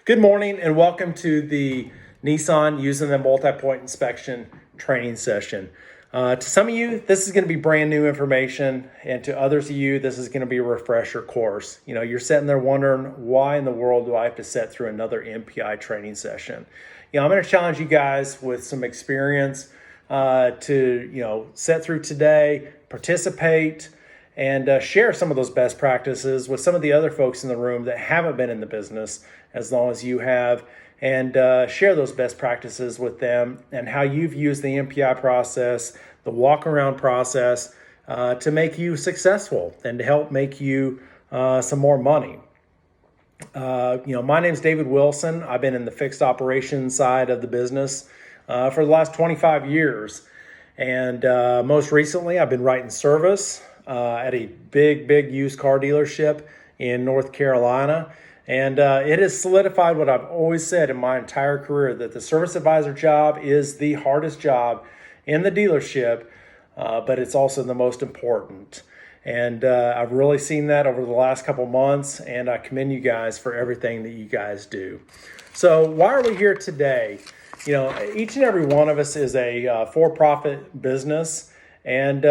Good morning and welcome to the Nissan Using the Multi-Point Inspection training session. To some of you, this is going to be brand new information, and to others of you, this is going to be a refresher course. You're sitting there wondering, why in the world do I have to sit through another MPI training session? I'm going to challenge you guys with some experience to sit through today, participate, and share some of those best practices with some of the other folks in the room that haven't been in the business as long as you have, and share those best practices with them and how you've used the MPI process, the walk around process to make you successful and to help make you some more money. My name's David Wilson. I've been in the fixed operations side of the business for the last 25 years. And most recently, I've been writing service at a big used car dealership in North Carolina. And it has solidified what I've always said in my entire career, that the service advisor job is the hardest job in the dealership, but it's also the most important. And I've really seen that over the last couple months, and I commend you guys for everything that you guys do. So why are we here today? Each and every one of us is a for-profit business, and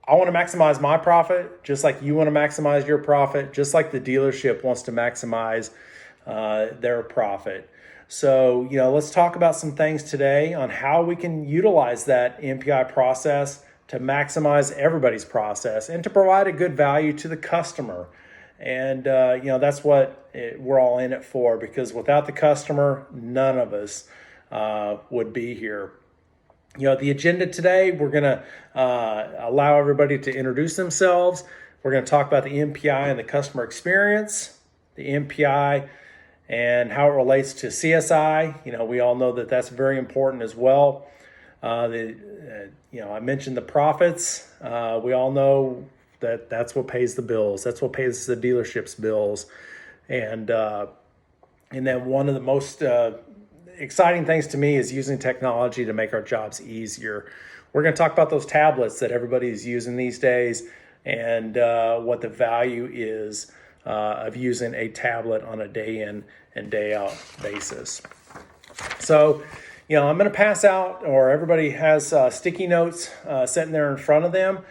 I want to maximize my profit, just like you want to maximize your profit, just like the dealership wants to maximize their profit. So, let's talk about some things today on how we can utilize that MPI process to maximize everybody's process and to provide a good value to the customer. And, that's what we're all in it for, because without the customer, none of us would be here. The agenda today, we're going to allow everybody to introduce themselves. We're going to talk about the MPI and the customer experience, the MPI and how it relates to CSI. We all know that that's very important as well. I mentioned the profits. We all know that that's what pays the bills. That's what pays the dealership's bills. And then one of the most exciting things to me is using technology to make our jobs easier. We're going to talk about those tablets that everybody's using these days, and what the value is of using a tablet on a day in and day out basis. So, I'm going to pass out, or everybody has sticky notes sitting there in front of them.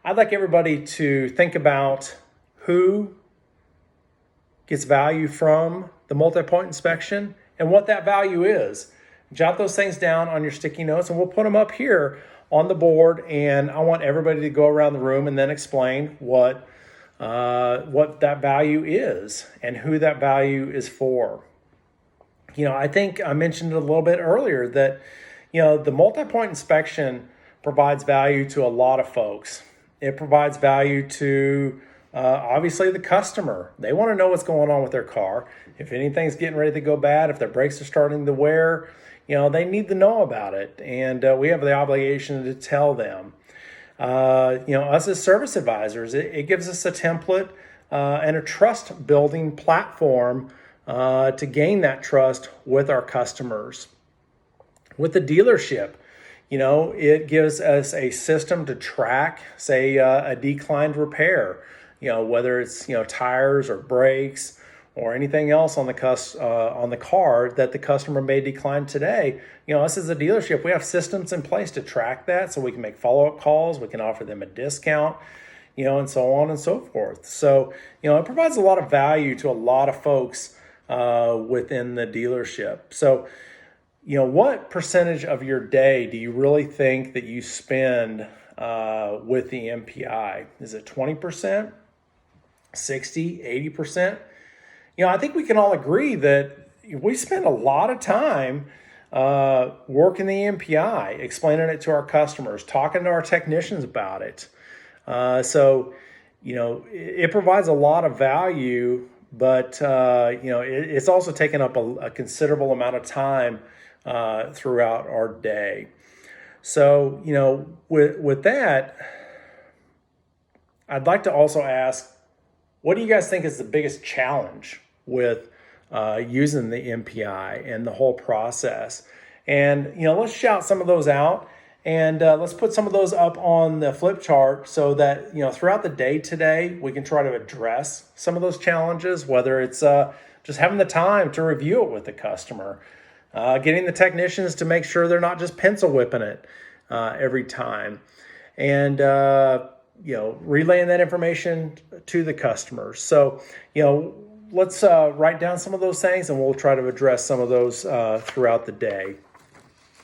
I'd like everybody to think about who gets value from the multi-point inspection and what that value is. Jot those things down on your sticky notes, and we'll put them up here on the board. And I want everybody to go around the room and then explain what that value is and who that value is for. I think I mentioned it a little bit earlier that, the multi-point inspection provides value to a lot of folks. It provides value to obviously the customer. They want to know what's going on with their car. If anything's getting ready to go bad, if their brakes are starting to wear, they need to know about it. And we have the obligation to tell them. Us as service advisors, it gives us a template and a trust building platform to gain that trust with our customers. With the dealership, it gives us a system to track, say, a declined repair, whether it's, tires or brakes or anything else on the car that the customer may decline today. Us as a dealership, we have systems in place to track that, so we can make follow-up calls, we can offer them a discount, and so on and so forth. So, it provides a lot of value to a lot of folks within the dealership. So, what percentage of your day do you really think that you spend with the MPI? Is it 20%, 60, 80%? I think we can all agree that we spend a lot of time working the MPI, explaining it to our customers, talking to our technicians about it. So, it provides a lot of value, but, it's also taken up a considerable amount of time throughout our day. So, with that, I'd like to also ask, what do you guys think is the biggest challenge with using the MPI and the whole process? And, let's shout some of those out, and let's put some of those up on the flip chart so that, throughout the day today, we can try to address some of those challenges, whether it's just having the time to review it with the customer, getting the technicians to make sure they're not just pencil whipping it every time, and relaying that information to the customers. So, let's write down some of those things, and we'll try to address some of those throughout the day.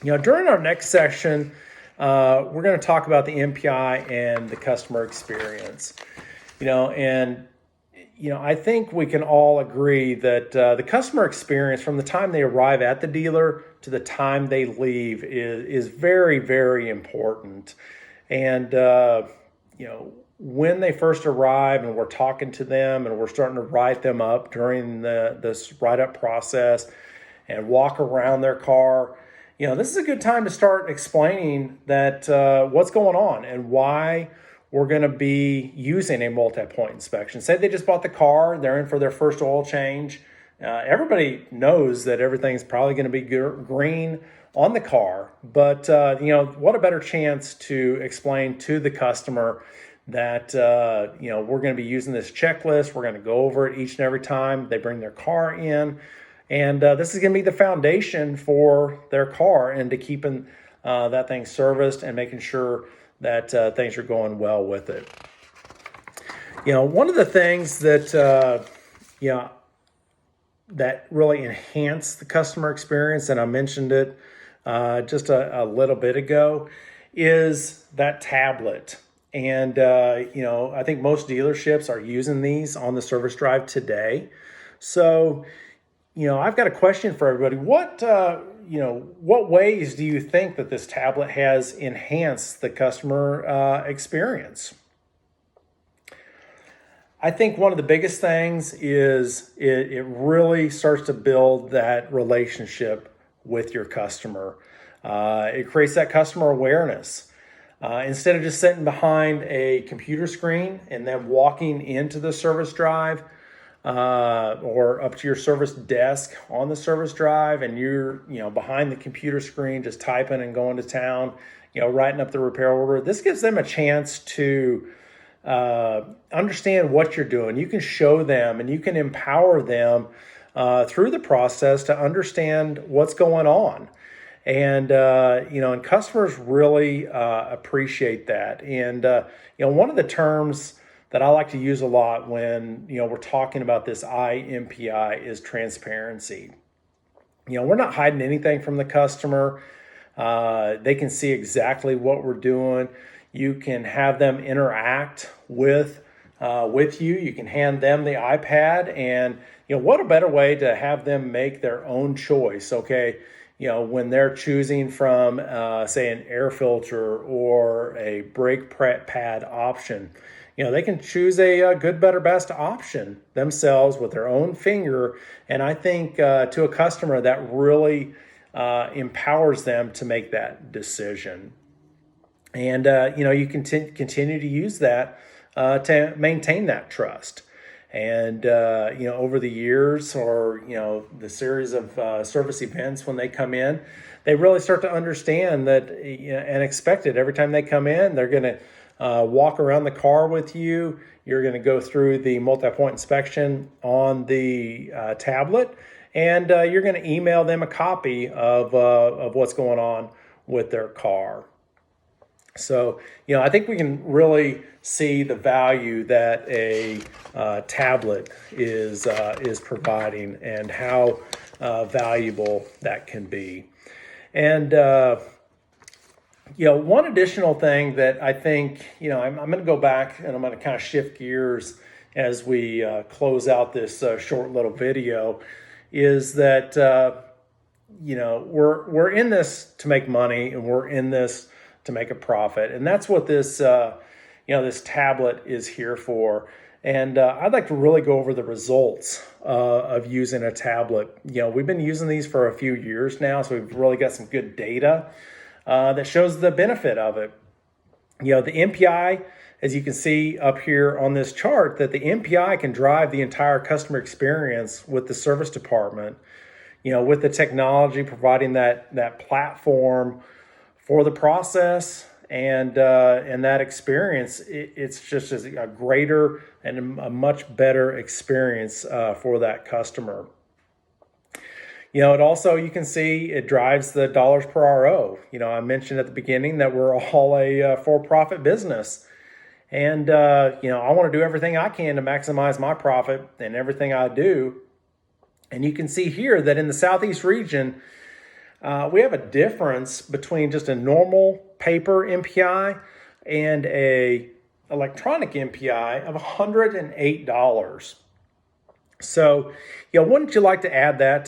During our next session, we're going to talk about the MPI and the customer experience. I think we can all agree that the customer experience from the time they arrive at the dealer to the time they leave is very, very important. And, when they first arrive and we're talking to them and we're starting to write them up during this write-up process and walk around their car, this is a good time to start explaining that what's going on and why we're going to be using a multi-point inspection. Say they just bought the car, they're in for their first oil change. Everybody knows that everything's probably going to be green on the car, but what a better chance to explain to the customer that we're going to be using this checklist. We're going to go over it each and every time they bring their car in, and this is going to be the foundation for their car and to keeping that thing serviced and making sure that things are going well with it. One of the things that that really enhance the customer experience, and I mentioned it just a little bit ago, is that tablet. And, I think most dealerships are using these on the service drive today. So, I've got a question for everybody. What ways do you think that this tablet has enhanced the customer experience? I think one of the biggest things is it really starts to build that relationship with your customer. It creates that customer awareness. Instead of just sitting behind a computer screen and then walking into the service drive or up to your service desk on the service drive, and you're behind the computer screen just typing and going to town, writing up the repair order. This gives them a chance to understand what you're doing. You can show them and you can empower them through the process to understand what's going on. And, and customers really appreciate that. And, one of the terms that I like to use a lot when, we're talking about this IMPI is transparency. We're not hiding anything from the customer. They can see exactly what we're doing. You can have them interact with you. You can hand them the iPad, and, what a better way to have them make their own choice, okay? When they're choosing from, say, an air filter or a brake pad option, they can choose a good, better, best option themselves with their own finger. And I think to a customer that really empowers them to make that decision. And, you can continue to use that to maintain that trust. And, over the years or, the series of service events when they come in, they really start to understand that and expect it. Every time they come in, they're going to walk around the car with you. You're going to go through the multi-point inspection on the tablet, and you're going to email them a copy of what's going on with their car. So, I think we can really see the value that a tablet is providing and how valuable that can be. And, one additional thing that I think, I'm going to go back and I'm going to kind of shift gears as we close out this short little video, is that, we're in this to make money, and we're in this to make a profit. And that's what this, this tablet is here for. And I'd like to really go over the results of using a tablet. We've been using these for a few years now, so we've really got some good data that shows the benefit of it. The MPI, as you can see up here on this chart, that the MPI can drive the entire customer experience with the service department, with the technology providing that platform for the process and that experience. It's just a greater and a much better experience for that customer. It also, you can see it drives the dollars per RO. I mentioned at the beginning that we're all a for-profit business. And, I want to do everything I can to maximize my profit in everything I do. And you can see here that in the Southeast region, we have a difference between just a normal paper MPI and a electronic MPI of $108. So, wouldn't you like to add that